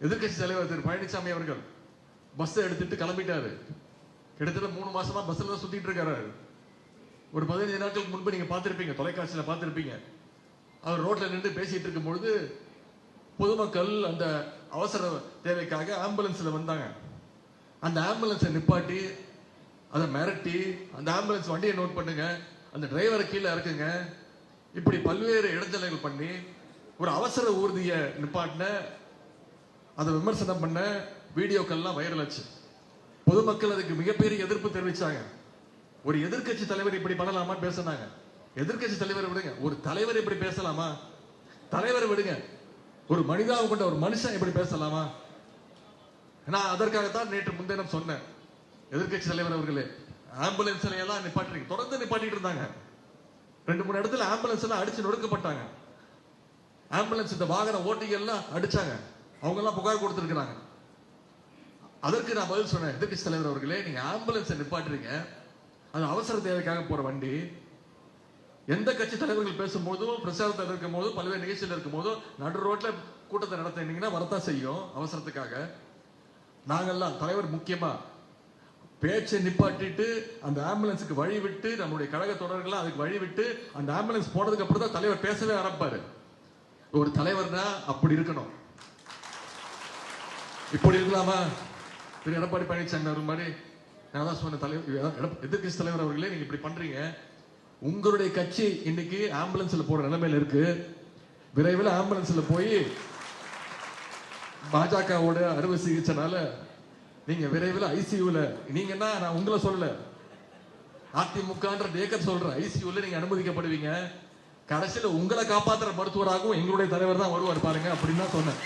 எதிர்கட்சி தலைவர் திரு பழனிசாமி அவர்கள் பஸ் எடுத்துட்டு கிளம்பிட்டாரு. கிட்டத்தட்ட 3 மாசமா பஸ்ல தான் சுத்திட்டு இருக்காரு. ஒரு 15 நாட்களுக்கு முன்பு நீங்க பார்த்திருப்பீங்க, தொலைக்காட்சியில பார்த்திருப்பீங்க. அவர் ரோட்ல நின்று பேசிட்டு இருக்கும் பொழுது பொதுமக்கள் அந்த அவசர தேவைக்காக ஆம்புலன்ஸ்ல வந்தாங்க. அந்த ஆம்புலன்ஸை நிப்பாட்டி அதை மிரட்டி அந்த ஆம்புலன்ஸ் வண்டியை நோட் பண்ணுங்க, அந்த டிரைவரை கீழே இறக்குங்க, இப்படி பல்வேறு இடைஞ்சல்கள் பண்ணி ஒரு அவசர ஊர்திய நிப்பாட்டின அதை விமர்சனம் பண்ண வீடியோக்கள்லாம் வைரல் ஆச்சு. பொதுமக்கள் அதுக்கு மிகப்பெரிய எதிர்ப்பு தெரிவிச்சாங்க. ஒரு எதிர்கட்சி தலைவர் இப்படி பண்ணலாமா பேசினாங்க. எதிர்கட்சி தலைவர் விடுங்க, ஒரு தலைவர் இப்படி பேசலாமா? தலைவர் விடுங்க, ஒரு மனிதாவை கொண்ட ஒரு மனுஷன் இப்படி பேசலாமா? நான் அதற்காகத்தான் நேற்று முன்தினம் சொன்னேன், எதிர்கட்சி தலைவர் அவர்களே, ஆம்புலன்ஸ்ல எல்லாம் நிப்பாட்டுறீங்க, தொடர்ந்து நிப்பாட்டிட்டு இருந்தாங்க. 2-3 இடத்துல ஆம்புலன்ஸ் எல்லாம் அடிச்சு நொடுக்கப்பட்டாங்க. ஆம்புலன்ஸ் இந்த வாகன ஓட்டிகள் எல்லாம் அடிச்சாங்க, அவங்க எல்லாம் புகார் கொடுத்திருக்கிறாங்க. அதற்கு நான் பதில் சொன்னேன், எதிர்கட்சி தலைவர் அவர்களே, நீங்க ஆம்புலன்ஸை நிப்பாட்டுறீங்க, அது அவசர தேவைக்காக போற வண்டி. எந்த கட்சி தலைவர்கள் பேசும்போதும் பிரச்சாரத்தில் இருக்கும் போதும் பல்வேறு நிகழ்ச்சியில் இருக்கும் போதும் நடு ரோட்ல கூட்டத்தை நடத்தினீங்கன்னா வரத்தான் செய்யும் அவசரத்துக்காக. நாங்கெல்லாம் தலைவர் முக்கியமா பேச்சை நிப்பாட்டிட்டு அந்த ஆம்புலன்ஸுக்கு வழி விட்டு நம்முடைய கழக தொடர்கள் அதுக்கு வழி விட்டு அந்த ஆம்புலன்ஸ் போனதுக்கு அப்புறம் தான் தலைவர் பேசவே ஆரம்பிப்பாரு. ஒரு தலைவர்னா அப்படி இருக்கணும். இப்படி இருக்கலாமா? திரு எடப்பாடி பழனிசாமி அவர் மாதிரி நான் தான் சொன்ன தலைவர், எதிர்கட்சி தலைவர் அவர்களே, நீங்க இப்படி பண்றீங்க. உங்களுடைய கட்சி இன்னைக்கு ஆம்புலன்ஸ்ல போற நிலைமையில இருக்கு. விரைவில் ஆம்புலன்ஸ்ல போய் பாஜகவோட அறுவை சிகிச்சைனால நீங்க விரைவில் ஐசியூல, நீங்கன்னா நான் உங்களை சொல்லல, அதிமுகன்ற டேக்கர் சொல்றேன், ஐசியூல நீங்க அனுமதிக்கப்படுவீங்க. கடைசியில உங்களை காப்பாற்றுற மருத்துவராகவும் எங்களுடைய தலைவர் தான் வருவார் பாருங்க அப்படின்னு தான் சொன்னேன்.